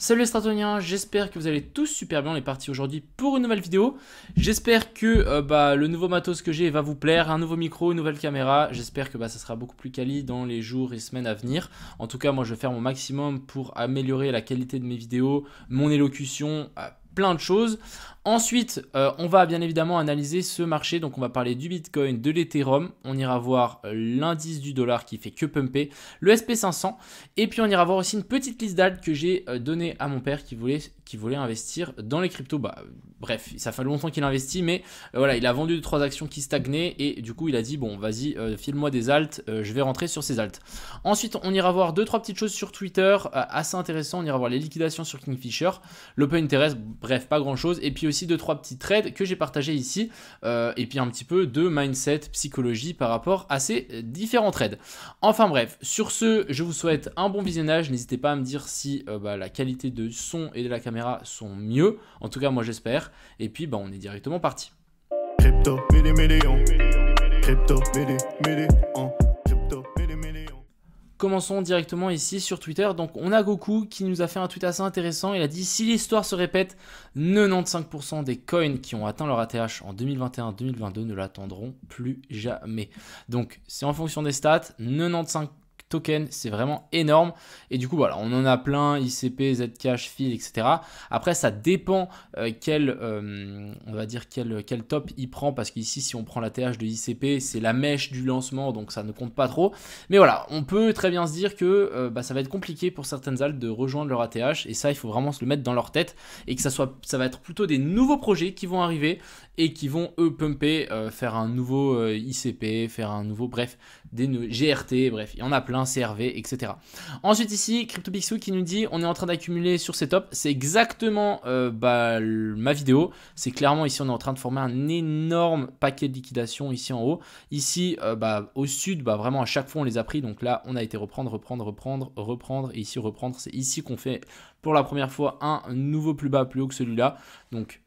Salut les stratoniens, j'espère que vous allez tous super bien. On est parti aujourd'hui pour une nouvelle vidéo. J'espère que le nouveau matos que j'ai va vous plaire, un nouveau micro, une nouvelle caméra. J'espère que ça sera beaucoup plus quali dans les jours et semaines à venir. En tout cas, moi je vais faire mon maximum pour améliorer la qualité de mes vidéos, mon élocution, plein de choses. Ensuite, on va bien évidemment analyser ce marché. Donc, on va parler du Bitcoin, de l'Ethereum. On ira voir l'indice du dollar qui fait que pumper, le SP500. Et puis, on ira voir aussi une petite liste d'alts que j'ai donnée à mon père qui voulait investir dans les cryptos. Bref, ça fait longtemps qu'il investit, mais voilà, il a vendu 2-3 actions qui stagnaient. Et du coup, il a dit, bon, vas-y, file-moi des alts, je vais rentrer sur ces alts. Ensuite, on ira voir 2-3 petites choses sur Twitter, assez intéressant. On ira voir les liquidations sur Kingfisher, l'Open Interest, bref, pas grand-chose. Et puis aussi 2-3 petits trades que j'ai partagés ici et puis un petit peu de mindset, psychologie par rapport à ces différents trades. Enfin bref, sur ce, je vous souhaite un bon visionnage. N'hésitez pas à me dire si la qualité de son et de la caméra sont mieux. En tout cas, moi j'espère. Et puis, on est directement parti. Crypto, Crypto, Commençons directement ici sur Twitter. Donc on a Goku qui nous a fait un tweet assez intéressant. Il a dit: si l'histoire se répète, 95% des coins qui ont atteint leur ATH en 2021-2022 ne l'attendront plus jamais. Donc c'est en fonction des stats, 95 tokens, c'est vraiment énorme. Et du coup, voilà, on en a plein, ICP, Zcash, FIL, etc. Après, ça dépend quel top il prend, parce qu'ici, si on prend la TH de ICP, c'est la mèche du lancement, donc ça ne compte pas trop. Mais voilà, on peut très bien se dire que ça va être compliqué pour certaines alts de rejoindre leur ATH, et ça, il faut vraiment se le mettre dans leur tête, et que ça va être plutôt des nouveaux projets qui vont arriver, et qui vont, eux, pumper, faire un nouveau ICP, faire un nouveau, bref, des GRT, bref, il y en a plein, CRV, etc. Ensuite ici, CryptoPixel qui nous dit: on est en train d'accumuler sur ces tops. C'est exactement ma vidéo. C'est clairement ici, on est en train de former un énorme paquet de liquidation ici en haut. Ici, au sud, vraiment à chaque fois on les a pris. Donc là, on a été reprendre, et ici reprendre. C'est ici qu'on fait pour la première fois un nouveau plus bas, plus haut que celui-là. Donc,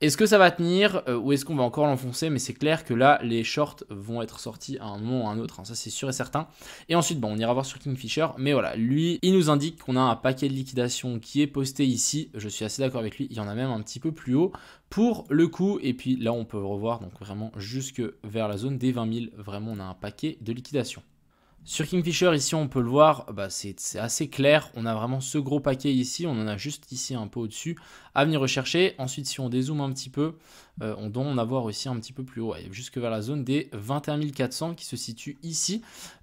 est-ce que ça va tenir ou est-ce qu'on va encore l'enfoncer? Mais c'est clair que là, les shorts vont être sortis à un moment ou à un autre, hein, ça c'est sûr et certain. Et ensuite, on ira voir sur Kingfisher. Mais voilà, lui, il nous indique qu'on a un paquet de liquidation qui est posté ici. Je suis assez d'accord avec lui, il y en a même un petit peu plus haut pour le coup. Et puis là, on peut revoir donc vraiment jusque vers la zone des 20 000. Vraiment, on a un paquet de liquidation. Sur Kingfisher, ici, on peut le voir, c'est assez clair. On a vraiment ce gros paquet ici. On en a juste ici un peu au-dessus à venir rechercher. Ensuite, si on dézoome un petit peu, on doit en avoir aussi un petit peu plus haut, jusque vers la zone des 21 400 qui se situe ici.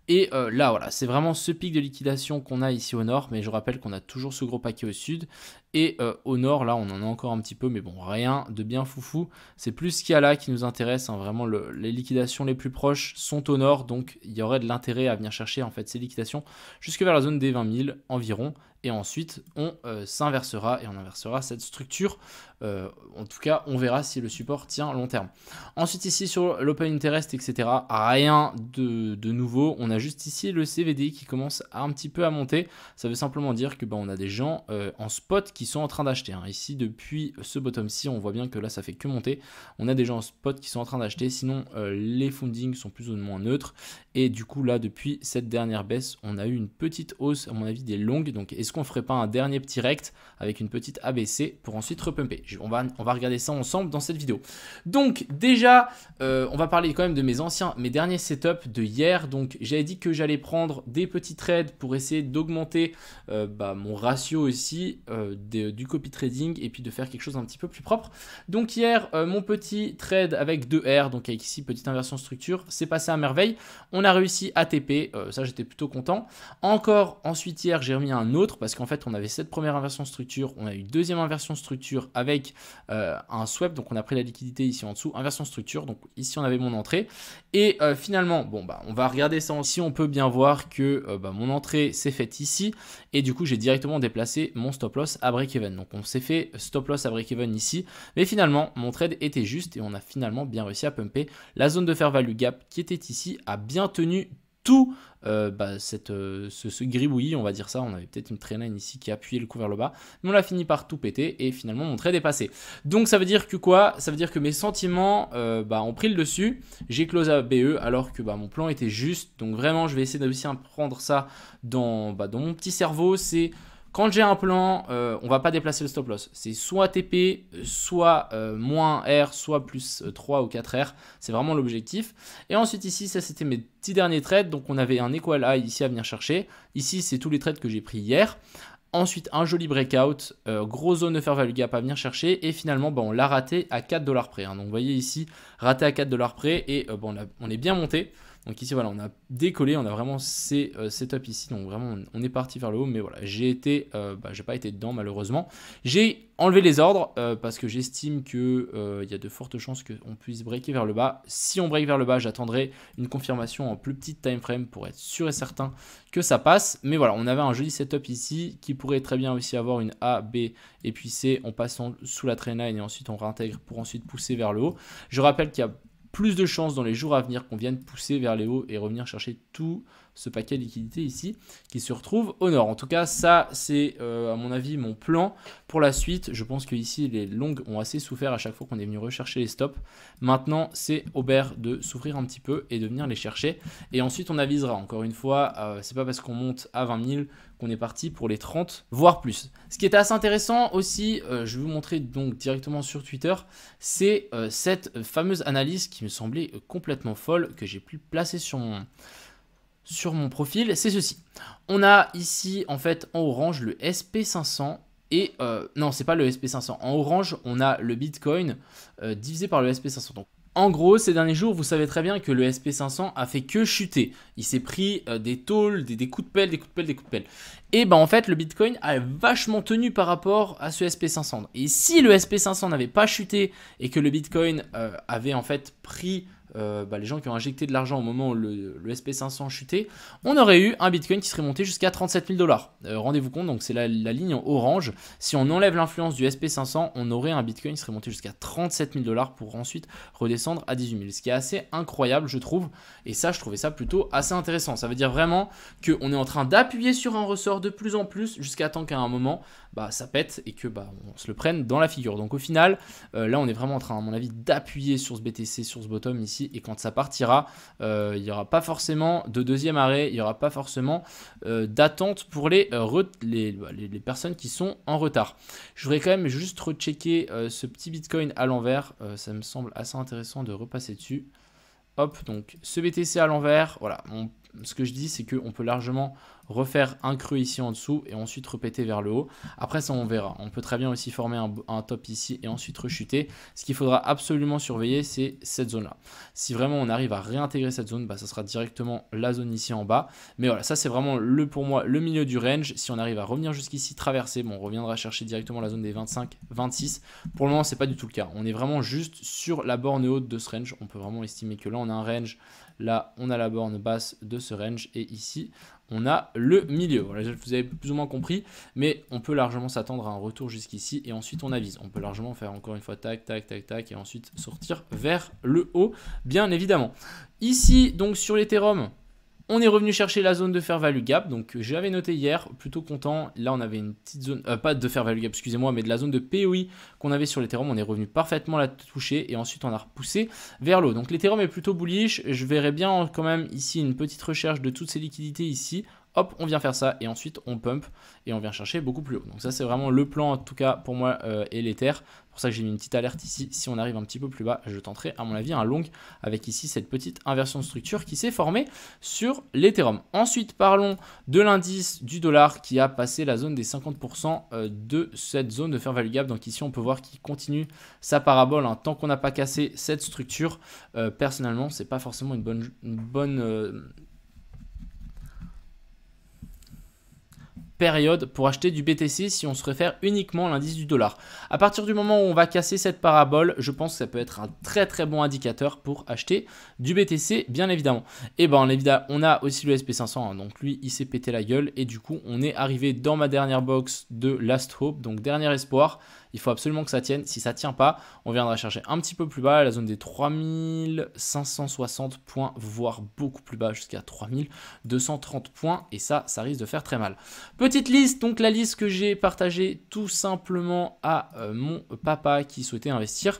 Et là, voilà, c'est vraiment ce pic de liquidation qu'on a ici au nord. Mais je rappelle qu'on a toujours ce gros paquet au sud. Et au nord, là, on en a encore un petit peu. Mais bon, rien de bien foufou. C'est plus ce qu'il y a là qui nous intéresse. Hein. Vraiment, les liquidations les plus proches sont au nord. Donc, il y aurait de l'intérêt à venir chercher en fait ces liquidations jusque vers la zone des 20 000 environ. Et ensuite, on s'inversera et on inversera cette structure. En tout cas, on verra si le support tient long terme. Ensuite, ici, sur l'Open Interest, etc., rien de nouveau. On a juste ici le CVD qui commence un petit peu à monter. Ça veut simplement dire que on a des gens en spot qui sont en train d'acheter. Hein. Ici, depuis ce bottom-ci, on voit bien que là, ça fait que monter. On a des gens en spot qui sont en train d'acheter. Sinon, les fundings sont plus ou moins neutres. Et du coup, là, depuis cette dernière baisse, on a eu une petite hausse, à mon avis, des longues. Donc, est-ce qu'on ferait pas un dernier petit rect avec une petite ABC pour ensuite repumper? On va regarder ça ensemble dans cette vidéo. Donc, déjà, on va parler quand même de mes derniers setups de hier. Donc, j'avais dit que j'allais prendre des petits trades pour essayer d'augmenter mon ratio aussi du copy trading et puis de faire quelque chose un petit peu plus propre. Donc, hier, mon petit trade avec 2R, donc avec ici, petite inversion structure, c'est passé à merveille. On a réussi à TP, ça j'étais plutôt content. Encore ensuite hier j'ai remis un autre parce qu'en fait on avait cette première inversion structure, on a eu deuxième inversion structure avec un swap, donc on a pris la liquidité ici en dessous, inversion structure, donc ici on avait mon entrée. Et finalement, on va regarder ça ici, on peut bien voir que mon entrée s'est faite ici et du coup j'ai directement déplacé mon stop loss à break-even. Donc on s'est fait stop loss à break-even ici, mais finalement mon trade était juste et on a finalement bien réussi à pumper. La zone de fair value gap qui était ici a bien tenu tout ce gribouillis, on va dire ça. On avait peut-être une trendline ici qui appuyait le coup vers le bas, mais on a fini par tout péter et finalement mon trade est passé. Donc ça veut dire que quoi? Ça veut dire que mes sentiments ont pris le dessus. J'ai close à BE alors que mon plan était juste. Donc vraiment je vais essayer de aussi prendre ça dans mon petit cerveau. C'est Quand j'ai un plan, on va pas déplacer le stop loss. C'est soit TP, soit moins R, soit plus 3 ou 4 R. C'est vraiment l'objectif. Et ensuite ici, ça c'était mes petits derniers trades. Donc on avait un equal high ici à venir chercher. Ici, c'est tous les trades que j'ai pris hier. Ensuite, un joli breakout, gros zone de fair value gap à venir chercher. Et finalement, on l'a raté à 4 $ près. Hein. Donc vous voyez ici, raté à 4 $ près. Et on est bien monté. Donc ici, voilà, on a décollé, on a vraiment ces setups ici. Donc vraiment, on est parti vers le haut. Mais voilà, j'ai pas été dedans malheureusement. J'ai enlevé les ordres parce que j'estime qu'il y a de fortes chances qu'on puisse breaker vers le bas. Si on break vers le bas, j'attendrai une confirmation en plus petite time frame pour être sûr et certain que ça passe. Mais voilà, on avait un joli setup ici qui pourrait très bien aussi avoir une A, B et puis C. On passe sous la trendline et ensuite on réintègre pour ensuite pousser vers le haut. Je rappelle qu'il y a plus de chances dans les jours à venir qu'on vienne pousser vers les hauts et revenir chercher tout ce paquet de liquidités ici qui se retrouve au nord. En tout cas, ça c'est à mon avis mon plan pour la suite. Je pense que ici les longues ont assez souffert à chaque fois qu'on est venu rechercher les stops. Maintenant, c'est au bear de souffrir un petit peu et de venir les chercher. Et ensuite, on avisera. Encore une fois, c'est pas parce qu'on monte à 20 000 qu'on est parti pour les 30, voire plus. Ce qui est assez intéressant aussi, je vais vous montrer donc directement sur Twitter, c'est cette fameuse analyse qui me semblait complètement folle, que j'ai pu placer sur mon profil. C'est ceci. On a ici, en fait, en orange, le SP500 et... non, c'est pas le SP500. En orange, on a le Bitcoin divisé par le SP500. Donc, en gros, ces derniers jours, vous savez très bien que le SP500 a fait que chuter. Il s'est pris des tôles, des coups de pelle, des coups de pelle, des coups de pelle. Et en fait, le Bitcoin a vachement tenu par rapport à ce SP500. Et si le SP500 n'avait pas chuté et que le Bitcoin avait en fait pris les gens qui ont injecté de l'argent au moment où le SP500 chutait, on aurait eu un Bitcoin qui serait monté jusqu'à 37 000 $. Rendez-vous compte, donc c'est la ligne en orange. Si on enlève l'influence du SP500, on aurait un Bitcoin qui serait monté jusqu'à 37 000 $ pour ensuite redescendre à 18 000. Ce qui est assez incroyable, je trouve. Et ça, je trouvais ça plutôt assez intéressant. Ça veut dire vraiment qu'on est en train d'appuyer sur un ressort de plus en plus jusqu'à temps qu'à un moment, ça pète et que on se le prenne dans la figure. Donc au final, là, on est vraiment en train, à mon avis, d'appuyer sur ce BTC, sur ce bottom ici. Et quand ça partira, il n'y aura pas forcément de deuxième arrêt, il n'y aura pas forcément d'attente pour les personnes qui sont en retard. Je voudrais quand même juste rechecker ce petit Bitcoin à l'envers. Ça me semble assez intéressant de repasser dessus. Hop, donc ce BTC à l'envers, voilà. Ce que je dis, c'est qu'on peut largement refaire un creux ici en dessous et ensuite repéter vers le haut. Après ça, on verra. On peut très bien aussi former un top ici et ensuite rechuter. Ce qu'il faudra absolument surveiller, c'est cette zone-là. Si vraiment on arrive à réintégrer cette zone, ça sera directement la zone ici en bas. Mais voilà, ça c'est vraiment pour moi le milieu du range. Si on arrive à revenir jusqu'ici, traverser, on reviendra chercher directement la zone des 25, 26. Pour le moment, c'est pas du tout le cas. On est vraiment juste sur la borne haute de ce range. On peut vraiment estimer que là, on a un range. Là, on a la borne basse de ce range et ici, on a le milieu. Voilà, vous avez plus ou moins compris, mais on peut largement s'attendre à un retour jusqu'ici et ensuite on avise. On peut largement faire encore une fois tac, tac, tac, tac et ensuite sortir vers le haut, bien évidemment. Ici, donc sur l'Ethereum, on est revenu chercher la zone de fair value gap, donc j'avais noté hier, plutôt content. Là, on avait une petite zone, pas de fair value gap, excusez-moi, mais de la zone de POI qu'on avait sur l'Ethereum. On est revenu parfaitement la toucher et ensuite on a repoussé vers l'eau. Donc l'Ethereum est plutôt bullish. Je verrais bien quand même ici une petite recherche de toutes ces liquidités ici. Hop, on vient faire ça et ensuite on pump et on vient chercher beaucoup plus haut. Donc ça c'est vraiment le plan en tout cas pour moi et l'Ether. C'est pour ça que j'ai mis une petite alerte ici. Si on arrive un petit peu plus bas, je tenterai à mon avis un long avec ici cette petite inversion de structure qui s'est formée sur l'Ethereum. Ensuite parlons de l'indice du dollar qui a passé la zone des 50% de cette zone de fair value gap. Donc ici on peut voir qu'il continue sa parabole tant qu'on n'a pas cassé cette structure. Personnellement c'est pas forcément une bonne période pour acheter du BTC si on se réfère uniquement à l'indice du dollar. À partir du moment où on va casser cette parabole, je pense que ça peut être un très très bon indicateur pour acheter du BTC, bien évidemment. Et on a aussi le SP500, donc lui il s'est pété la gueule et du coup on est arrivé dans ma dernière box de Last Hope, donc dernier espoir. Il faut absolument que ça tienne. Si ça ne tient pas, on viendra chercher un petit peu plus bas, la zone des 3560 points, voire beaucoup plus bas, jusqu'à 3230 points. Et ça risque de faire très mal. Petite liste, donc la liste que j'ai partagée tout simplement à mon papa qui souhaitait investir.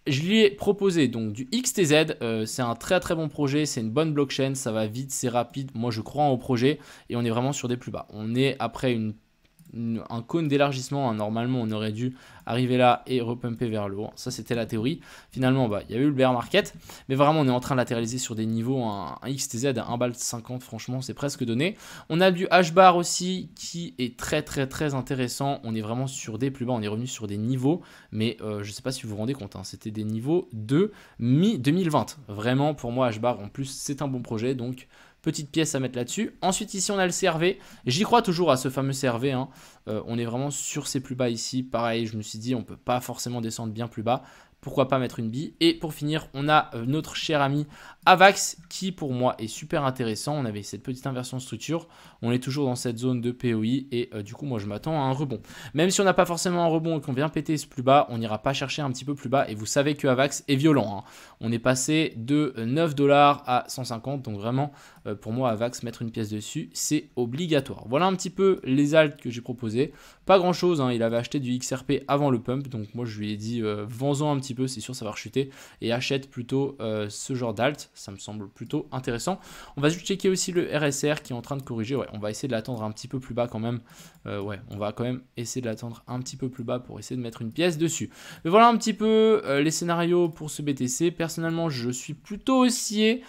Je lui ai proposé donc du XTZ, c'est un très très bon projet, c'est une bonne blockchain, ça va vite, c'est rapide. Moi je crois au projet et on est vraiment sur des plus bas. On est après une un cône d'élargissement. Normalement, on aurait dû arriver là et repumper vers le haut. Ça, c'était la théorie. Finalement, il y a eu le bear market. Mais vraiment, on est en train de latéraliser sur des niveaux, un XTZ à 1,50$. Franchement, c'est presque donné. On a du H-bar aussi qui est très intéressant. On est vraiment sur des plus bas. On est revenu sur des niveaux. Mais je ne sais pas si vous vous rendez compte. Hein, c'était des niveaux de mi-2020. Vraiment, pour moi, H-bar, en plus, c'est un bon projet. Donc, petite pièce à mettre là-dessus. Ensuite, ici, on a le CRV. J'y crois toujours à ce fameux CRV. Hein. On est vraiment sur ces plus bas ici. Pareil, je me suis dit, on ne peut pas forcément descendre bien plus bas. Pourquoi pas mettre une bille. Et pour finir, on a notre cher ami Avax qui pour moi est super intéressant. On avait cette petite inversion de structure. On est toujours dans cette zone de POI et du coup moi je m'attends à un rebond. Même si on n'a pas forcément un rebond et qu'on vient péter ce plus bas, on n'ira pas chercher un petit peu plus bas. Et vous savez que Avax est violent. Hein. On est passé de 9$ à 150. Donc vraiment pour moi Avax, mettre une pièce dessus, c'est obligatoire. Voilà un petit peu les alts que j'ai proposés. Pas grand chose. Hein. Il avait acheté du XRP avant le pump. Donc moi je lui ai dit vends-en un petit peu, c'est sûr ça va rechuter, et achète plutôt ce genre d'alt, ça me semble plutôt intéressant. On va juste checker aussi le RSR qui est en train de corriger. Ouais, on va essayer de l'attendre un petit peu plus bas quand même. Ouais, on va quand même essayer de l'attendre un petit peu plus bas pour essayer de mettre une pièce dessus. Mais voilà un petit peu les scénarios pour ce BTC. Personnellement, je suis plutôt haussier.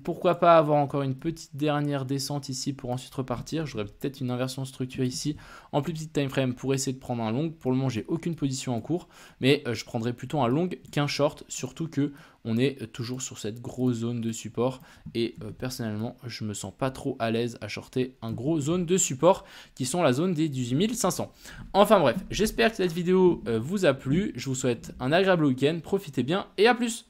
Pourquoi pas avoir encore une petite dernière descente ici pour ensuite repartir. J'aurais peut-être une inversion de structure ici en plus petite time frame pour essayer de prendre un long. Pour le moment, j'ai aucune position en cours, mais je prendrai plutôt un long qu'un short, surtout que on est toujours sur cette grosse zone de support et personnellement je me sens pas trop à l'aise à shorter un gros zone de support qui sont la zone des 18 500. Enfin bref, j'espère que cette vidéo vous a plu, je vous souhaite un agréable week-end, profitez bien et à plus.